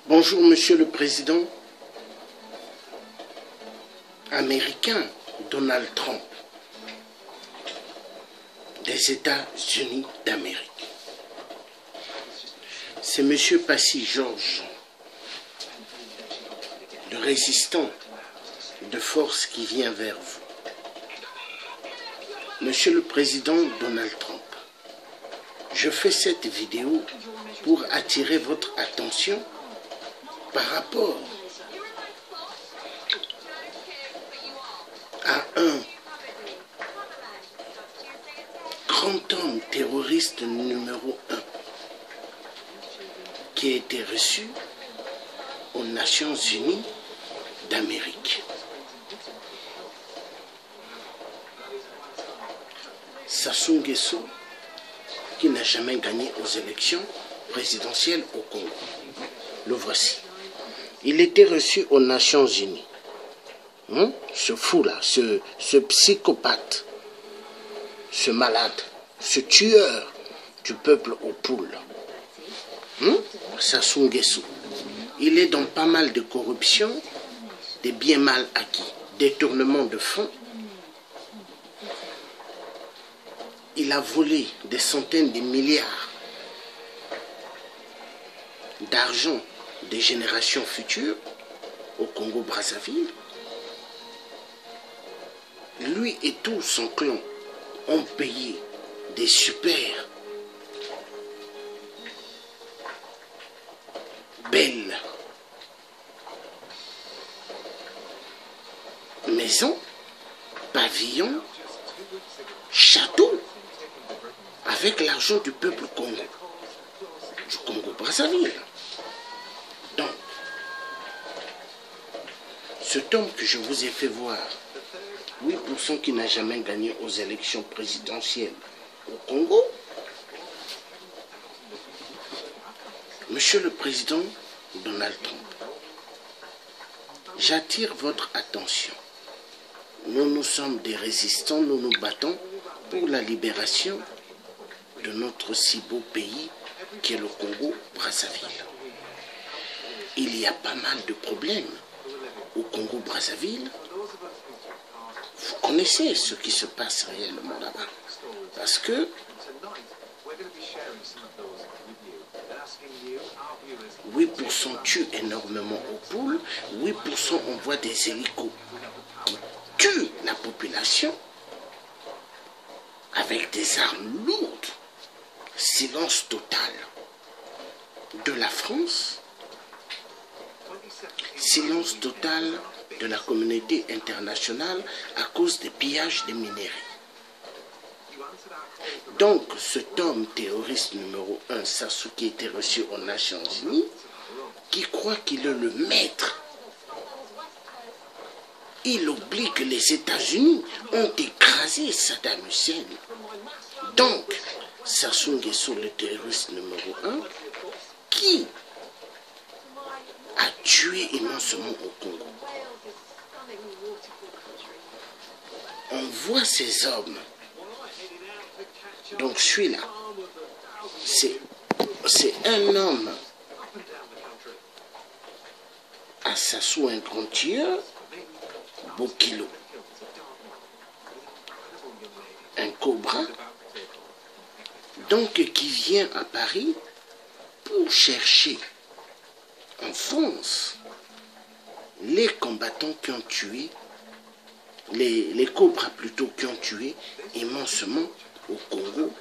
Bonjour, Monsieur le Président américain Donald Trump des États-Unis d'Amérique. C'est Monsieur Passy Georges, le résistant de force qui vient vers vous. Monsieur le Président Donald Trump, je fais cette vidéo pour attirer votre attention par rapport à un grand homme terroriste numéro 1 qui a été reçu aux Nations Unies d'Amérique. Sassou Nguesso, qui n'a jamais gagné aux élections présidentielles au Congo. Le voici. Il était reçu aux Nations Unies. Ce fou-là, ce psychopathe, ce malade, ce tueur du peuple aux poules. Sassou Nguesso. Il est dans pas mal de corruption, des biens mal acquis, détournement de fonds. Il a volé des centaines de milliards d'argent des générations futures au Congo-Brazzaville. Lui et tout son clan ont payé des super belles maisons, pavillons, châteaux avec l'argent du peuple Congo, du Congo-Brazzaville. Donc, cet homme que je vous ai fait voir, 8% qui n'a jamais gagné aux élections présidentielles au Congo. Monsieur le Président Donald Trump, j'attire votre attention. Nous sommes des résistants, nous nous battons pour la libération de notre si beau pays qui est le Congo-Brazzaville. Il y a pas mal de problèmes au Congo-Brazzaville. Vous connaissez ce qui se passe réellement là-bas. Parce que 8% tuent énormément aux poules, 8% envoient des hélicos qui tuent la population avec des armes lourdes. Silence total de la France, silence total de la communauté internationale à cause des pillages des minerais. Donc, cet homme terroriste numéro 1, Sassou, qui était reçu aux Nations Unies, qui croit qu'il est le maître, il oublie que les États-Unis ont écrasé Saddam Hussein. Donc, Sassou Nguesso, le terroriste numéro 1, qui a tué immensément au Congo. On voit ces hommes. Donc celui-là, c'est un homme à Sassou, un grand tueur, Bokilo, un cobra, donc qui vient à Paris pour chercher en France les combattants qui ont tué, les cobras plutôt qui ont tué immensément au Congo,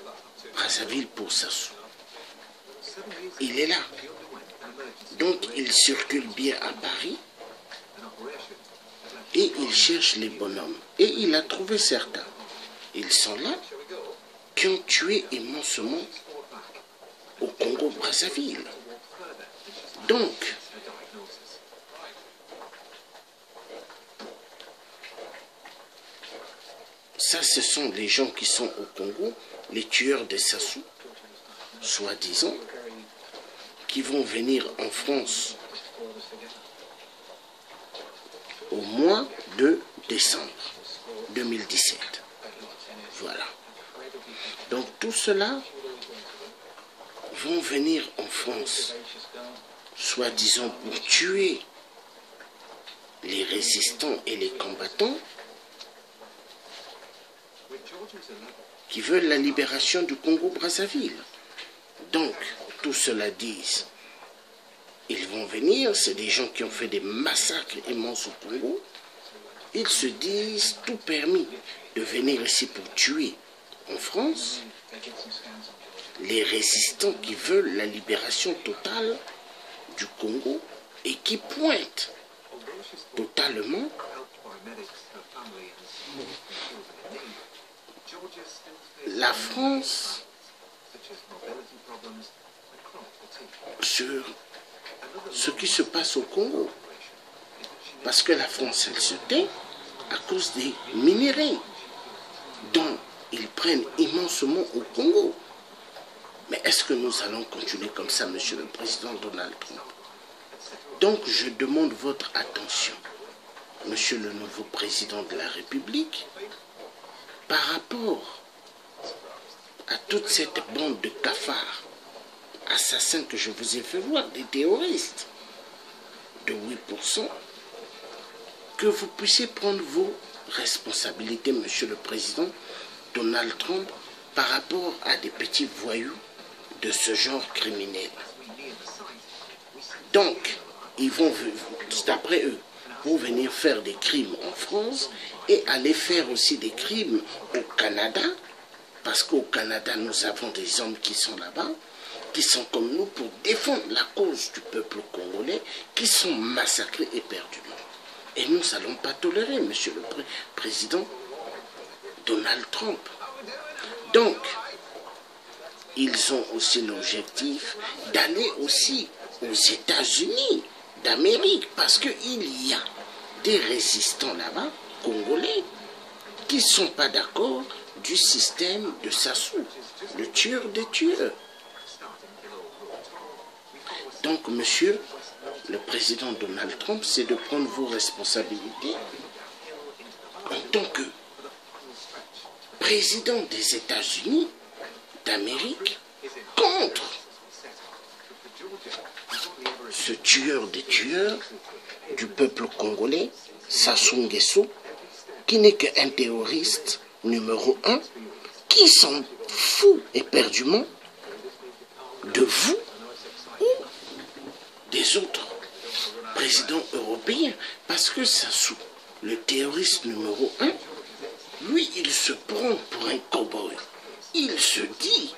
Brazzaville pour Sassou. Il est là. Donc il circule bien à Paris et il cherche les bonhommes. Et il a trouvé certains. Ils sont là qui ont tué immensément au Congo-Brazzaville. Donc, ça, ce sont les gens qui sont au Congo, les tueurs de Sassou, soi-disant, qui vont venir en France au mois de décembre 2017. Voilà. Donc tout cela vont venir en France soi-disant pour tuer les résistants et les combattants qui veulent la libération du Congo-Brazzaville. Donc, tout cela disent, ils vont venir, c'est des gens qui ont fait des massacres immenses au Congo. Ils se disent tout permis de venir ici pour tuer en France les résistants qui veulent la libération totale du Congo et qui pointent totalement la France sur ce qui se passe au Congo. Parce que la France, elle se tait à cause des minéraux dont ils prennent immensement au Congo. Mais est-ce que nous allons continuer comme ça, Monsieur le Président Donald Trump? Donc je demande votre attention, Monsieur le nouveau Président de la République, par rapport à toute cette bande de cafards assassins que je vous ai fait voir, des terroristes de 8%, que vous puissiez prendre vos responsabilités, Monsieur le Président Donald Trump, par rapport à des petits voyous de ce genre criminel. Donc, ils vont, d'après eux, vont venir faire des crimes en France et aller faire aussi des crimes au Canada, parce qu'au Canada, nous avons des hommes qui sont là-bas, qui sont comme nous pour défendre la cause du peuple congolais, qui sont massacrés éperdument. Et nous n'allons pas tolérer, Monsieur le Président Donald Trump. Donc, ils ont aussi l'objectif d'aller aussi aux États-Unis d'Amérique, parce qu'il y a des résistants là-bas, congolais, qui ne sont pas d'accord du système de Sassou, le tueur des tueurs. Donc, Monsieur le Président Donald Trump, c'est de prendre vos responsabilités en tant que président des États-Unis d'Amérique contre ce tueur des tueurs du peuple congolais, Sassou Nguesso, qui n'est qu'un terroriste numéro 1, qui s'en fout éperdument de vous ou des autres présidents européens, parce que Sassou, le terroriste numéro 1, lui, il se prend pour un cow-boy. Il se dit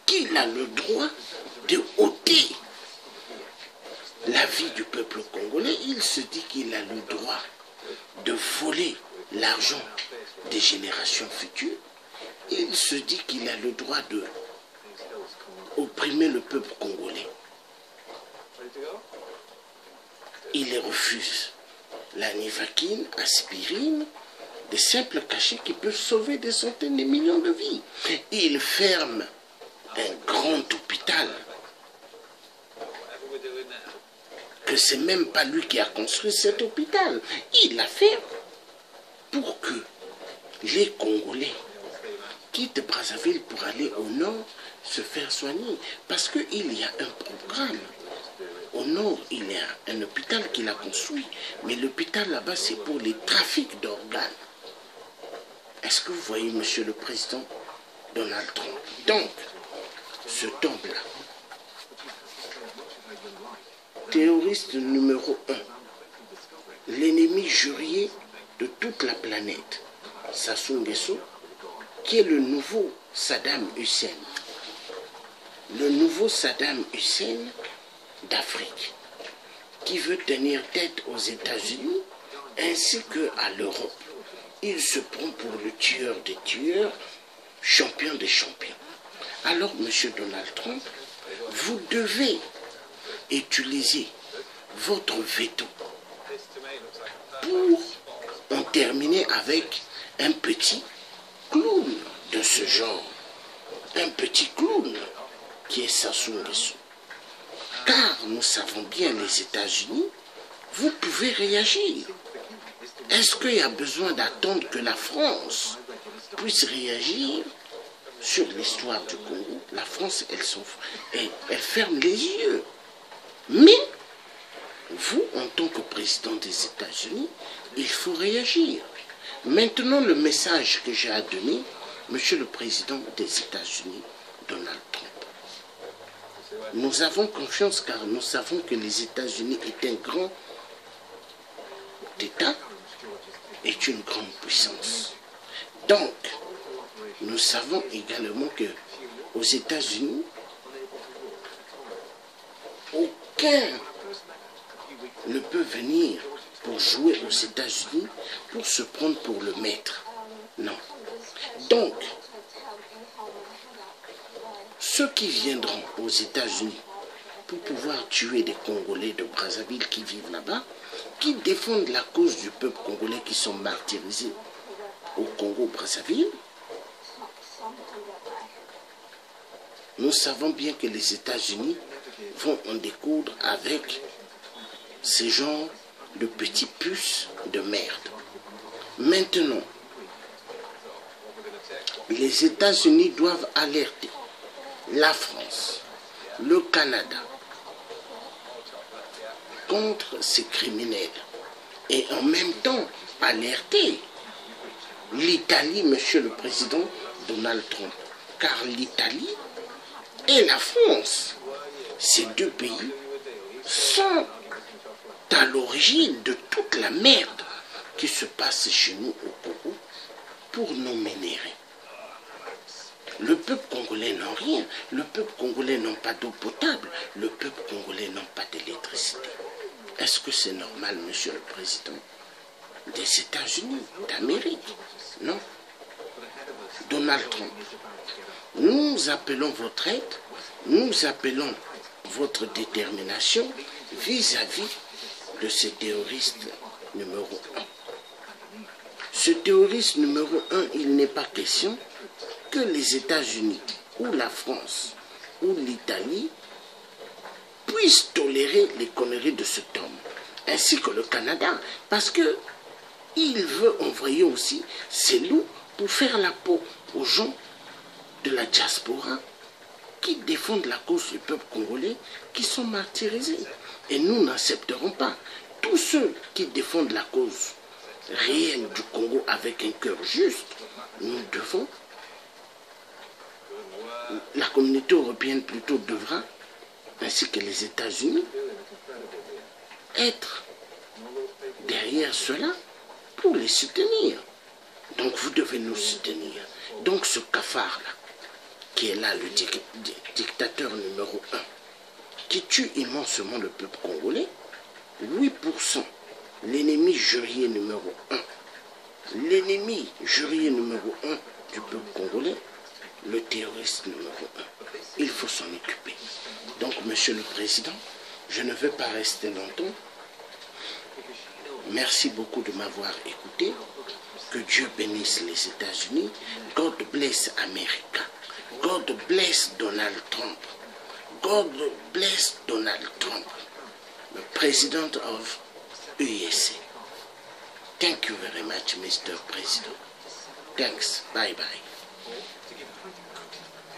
qu'il a le droit de ôter la vie du peuple congolais. Il se dit qu'il a le droit de voler l'argent des générations futures. Il se dit qu'il a le droit de opprimer le peuple congolais. Il refuse la nivaquine, aspirine, des simples cachets qui peuvent sauver des centaines de millions de vies. Il ferme un grand hôpital que c'est même pas lui qui a construit cet hôpital. Il l'a fait pour que les Congolais quittent Brazzaville pour aller au nord se faire soigner. Parce qu'il y a un programme. Au nord, il y a un hôpital qu'il a construit. Mais l'hôpital là-bas, c'est pour les trafics d'organes. Est-ce que vous voyez, Monsieur le Président Donald Trump? Donc, ce homme-là, terroriste numéro 1, l'ennemi jurié de toute la planète, Sassou Nguesso, qui est le nouveau Saddam Hussein. Le nouveau Saddam Hussein d'Afrique, qui veut tenir tête aux États-Unis ainsi qu'à l'Europe. Il se prend pour le tueur des tueurs, champion des champions. Alors, M. Donald Trump, vous devez utiliser votre veto pour en terminer avec un petit clown de ce genre. Un petit clown qui est Sassou Nguesso. Car nous savons bien, les États-Unis, vous pouvez réagir. Est-ce qu'il y a besoin d'attendre que la France puisse réagir sur l'histoire du Congo? La France, elle ferme les yeux. Mais vous, en tant que président des États-Unis, il faut réagir. Maintenant, le message que j'ai à donner, Monsieur le Président des États-Unis, Donald Trump. Nous avons confiance car nous savons que les États-Unis est un grand État, est une grande puissance. Donc, nous savons également que aux États-Unis, aucun ne peut venir pour jouer aux États-Unis pour se prendre pour le maître. Non. Donc, ceux qui viendront aux États-Unis pour pouvoir tuer des Congolais de Brazzaville qui vivent là-bas, qui défendent la cause du peuple congolais qui sont martyrisés au Congo-Brazzaville, nous savons bien que les États-Unis vont en découdre avec ces genres de petits puces de merde. Maintenant, les États-Unis doivent alerter la France, le Canada, contre ces criminels et en même temps alerter l'Italie, Monsieur le Président Donald Trump, car l'Italie et la France, ces deux pays, sont à l'origine de toute la merde qui se passe chez nous au Congo pour nous ménérer. Le peuple congolais n'a rien, le peuple congolais n'a pas d'eau potable, le peuple congolais n'a pas d'électricité. Est-ce que c'est normal, Monsieur le Président des États-Unis d'Amérique? Non. Donald Trump, nous appelons votre aide, nous appelons votre détermination vis-à-vis de ce terroriste numéro 1. Ce terroriste numéro 1, il n'est pas question que les États-Unis ou la France ou l'Italie puissent tolérer les conneries de cet homme, ainsi que le Canada, parce que il veut envoyer aussi ses loups pour faire la peau aux gens de la diaspora qui défendent la cause du peuple congolais, qui sont martyrisés. Et nous n'accepterons pas. Tous ceux qui défendent la cause réelle du Congo avec un cœur juste, nous devons, la communauté européenne plutôt devra, ainsi que les États-Unis, être derrière cela pour les soutenir. Donc vous devez nous soutenir. Donc ce cafard-là, qui est là, le dictateur numéro 1, qui tue immensement le peuple congolais, 8%, l'ennemi jurier numéro 1, l'ennemi jurier numéro 1 du peuple congolais, le terroriste numéro 1. Il faut s'en occuper. Donc, Monsieur le Président, je ne vais pas rester longtemps. Merci beaucoup de m'avoir écouté. Que Dieu bénisse les États-Unis. God bless America. God bless Donald Trump. God bless Donald Trump, the President of USA. Thank you very much, Mr. President. Thanks. Bye-bye.